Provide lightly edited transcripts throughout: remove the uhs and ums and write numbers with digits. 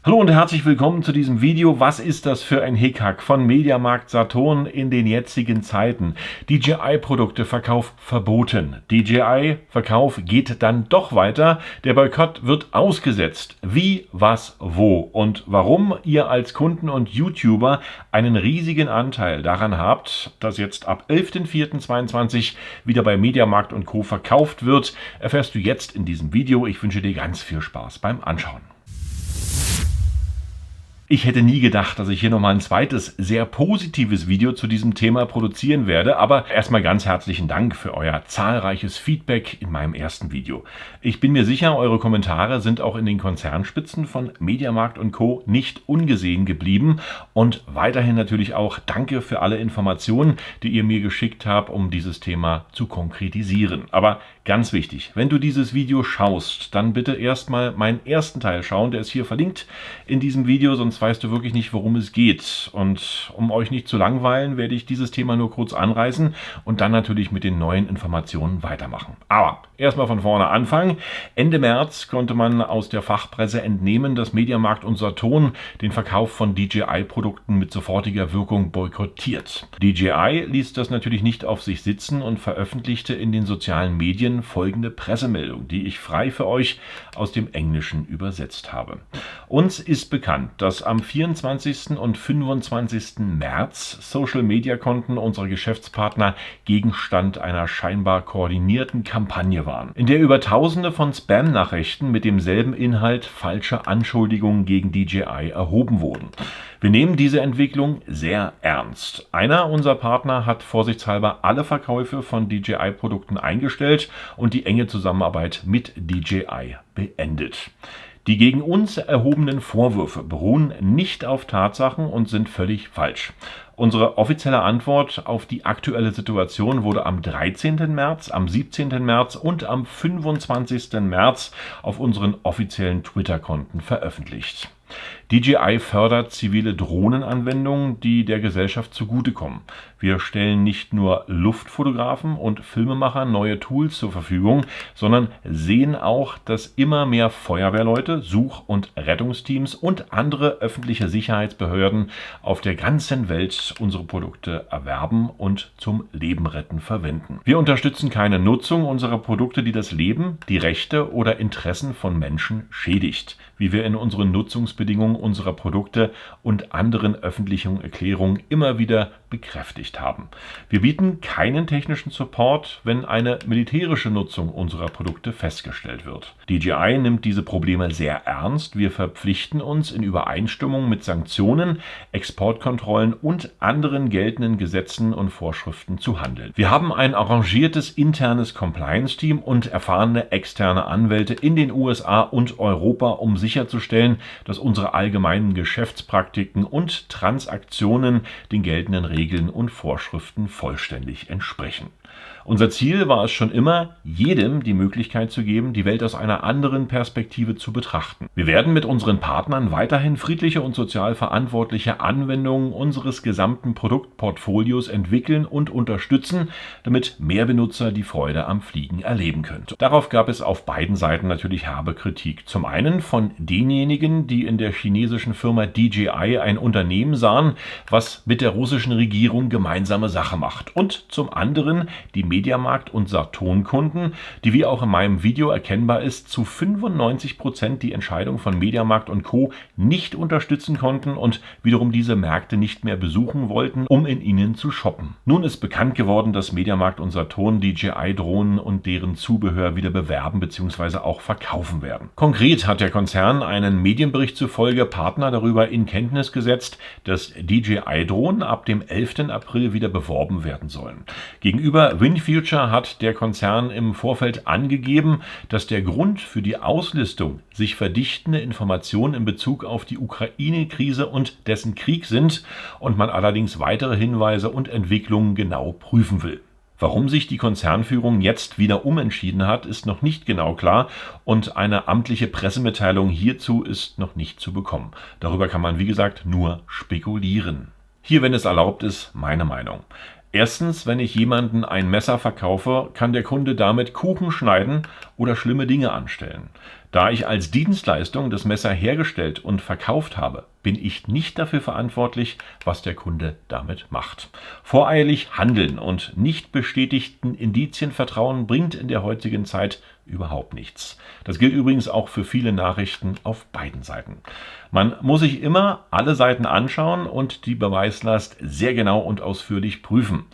Hallo und herzlich willkommen zu diesem Video. Was ist das für ein Hickhack von MediaMarktSaturn in den jetzigen Zeiten? DJI-Produkte-Verkauf verboten. DJI-Verkauf geht dann doch weiter. Der Boykott wird ausgesetzt. Wie, was, wo und warum ihr als Kunden und YouTuber einen riesigen Anteil daran habt, dass jetzt ab 11.04.2022 wieder bei MediaMarkt & Co. verkauft wird, erfährst du jetzt in diesem Video. Ich wünsche dir ganz viel Spaß beim Anschauen. Ich hätte nie gedacht, dass ich hier nochmal ein zweites, sehr positives Video zu diesem Thema produzieren werde, aber erstmal ganz herzlichen Dank für euer zahlreiches Feedback in meinem ersten Video. Ich bin mir sicher, eure Kommentare sind auch in den Konzernspitzen von MediaMarkt & Co. nicht ungesehen geblieben und weiterhin natürlich auch danke für alle Informationen, die ihr mir geschickt habt, um dieses Thema zu konkretisieren. Aber ganz wichtig, wenn du dieses Video schaust, dann bitte erstmal meinen ersten Teil schauen, der ist hier verlinkt in diesem Video, sonst weißt du wirklich nicht, worum es geht. Und um euch nicht zu langweilen, werde ich dieses Thema nur kurz anreißen und dann natürlich mit den neuen Informationen weitermachen. Aber erstmal von vorne anfangen. Ende März konnte man aus der Fachpresse entnehmen, dass MediaMarkt und Saturn den Verkauf von DJI-Produkten mit sofortiger Wirkung boykottiert. DJI ließ das natürlich nicht auf sich sitzen und veröffentlichte in den sozialen Medien folgende Pressemeldung, die ich frei für euch aus dem Englischen übersetzt habe. Uns ist bekannt, dass am 24. und 25. März Social-Media-Konten unserer Geschäftspartner Gegenstand einer scheinbar koordinierten Kampagne waren, in der über Tausende von Spam-Nachrichten mit demselben Inhalt falsche Anschuldigungen gegen DJI erhoben wurden. Wir nehmen diese Entwicklung sehr ernst. Einer unserer Partner hat vorsichtshalber alle Verkäufe von DJI-Produkten eingestellt und die enge Zusammenarbeit mit DJI beendet. Die gegen uns erhobenen Vorwürfe beruhen nicht auf Tatsachen und sind völlig falsch. Unsere offizielle Antwort auf die aktuelle Situation wurde am 13. März, am 17. März und am 25. März auf unseren offiziellen Twitter-Konten veröffentlicht. DJI fördert zivile Drohnenanwendungen, die der Gesellschaft zugutekommen. Wir stellen nicht nur Luftfotografen und Filmemachern neue Tools zur Verfügung, sondern sehen auch, dass immer mehr Feuerwehrleute, Such- und Rettungsteams und andere öffentliche Sicherheitsbehörden auf der ganzen Welt unsere Produkte erwerben und zum Leben retten verwenden. Wir unterstützen keine Nutzung unserer Produkte, die das Leben, die Rechte oder Interessen von Menschen schädigt, wie wir in unseren Nutzungsbedingungen unserer Produkte und anderen öffentlichen Erklärungen immer wieder bekräftigt haben. Wir bieten keinen technischen Support, wenn eine militärische Nutzung unserer Produkte festgestellt wird. DJI nimmt diese Probleme sehr ernst. Wir verpflichten uns in Übereinstimmung mit Sanktionen, Exportkontrollen und anderen geltenden Gesetzen und Vorschriften zu handeln. Wir haben ein arrangiertes internes Compliance-Team und erfahrene externe Anwälte in den USA und Europa, um sicherzustellen, dass unsere allgemeinen Geschäftspraktiken und Transaktionen den geltenden Regeln und Vorschriften vollständig entsprechen. Unser Ziel war es schon immer, jedem die Möglichkeit zu geben, die Welt aus einer anderen Perspektive zu betrachten. Wir werden mit unseren Partnern weiterhin friedliche und sozial verantwortliche Anwendungen unseres gesamten Produktportfolios entwickeln und unterstützen, damit mehr Benutzer die Freude am Fliegen erleben können. Darauf gab es auf beiden Seiten natürlich herbe Kritik. Zum einen von denjenigen, die in der chinesischen Firma DJI ein Unternehmen sahen, was mit der russischen Regierung gemeinsame Sache macht. Und zum anderen die MediaMarkt und Saturn-Kunden, die, wie auch in meinem Video erkennbar ist, zu 95% die Entscheidung von MediaMarkt & Co. nicht unterstützen konnten und wiederum diese Märkte nicht mehr besuchen wollten, um in ihnen zu shoppen. Nun ist bekannt geworden, dass MediaMarkt und Saturn DJI-Drohnen und deren Zubehör wieder bewerben bzw. auch verkaufen werden. Konkret hat der Konzern einen Medienbericht zufolge Partner darüber in Kenntnis gesetzt, dass DJI-Drohnen ab dem 11. April wieder beworben werden sollen. Gegenüber WinFuture hat der Konzern im Vorfeld angegeben, dass der Grund für die Auslistung sich verdichtende Informationen in Bezug auf die Ukraine-Krise und dessen Krieg sind und man allerdings weitere Hinweise und Entwicklungen genau prüfen will. Warum sich die Konzernführung jetzt wieder umentschieden hat, ist noch nicht genau klar und eine amtliche Pressemitteilung hierzu ist noch nicht zu bekommen. Darüber kann man, wie gesagt, nur spekulieren. Hier, wenn es erlaubt ist, meine Meinung. Erstens, wenn ich jemandem ein Messer verkaufe, kann der Kunde damit Kuchen schneiden oder schlimme Dinge anstellen. Da ich als Dienstleistung das Messer hergestellt und verkauft habe, bin ich nicht dafür verantwortlich, was der Kunde damit macht. Voreilig handeln und nicht bestätigten Indizien vertrauen bringt in der heutigen Zeit überhaupt nichts. Das gilt übrigens auch für viele Nachrichten auf beiden Seiten. Man muss sich immer alle Seiten anschauen und die Beweislast sehr genau und ausführlich prüfen.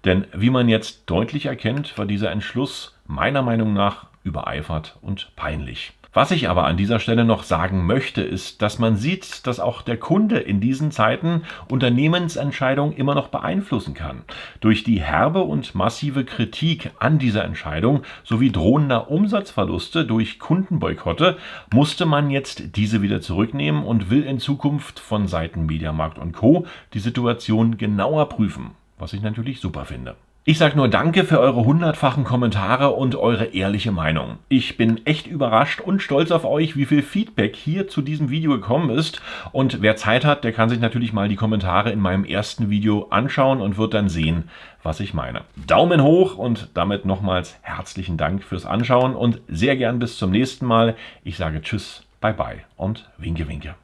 Denn wie man jetzt deutlich erkennt, war dieser Entschluss meiner Meinung nach übereifert und peinlich. Was ich aber an dieser Stelle noch sagen möchte, ist, dass man sieht, dass auch der Kunde in diesen Zeiten Unternehmensentscheidungen immer noch beeinflussen kann. Durch die herbe und massive Kritik an dieser Entscheidung sowie drohender Umsatzverluste durch Kundenboykotte musste man jetzt diese wieder zurücknehmen und will in Zukunft von Seiten Mediamarkt & Co. die Situation genauer prüfen, was ich natürlich super finde. Ich sage nur danke für eure 100-fachen Kommentare und eure ehrliche Meinung. Ich bin echt überrascht und stolz auf euch, wie viel Feedback hier zu diesem Video gekommen ist. Und wer Zeit hat, der kann sich natürlich mal die Kommentare in meinem ersten Video anschauen und wird dann sehen, was ich meine. Daumen hoch und damit nochmals herzlichen Dank fürs Anschauen und sehr gern bis zum nächsten Mal. Ich sage Tschüss, Bye bye und Winke Winke.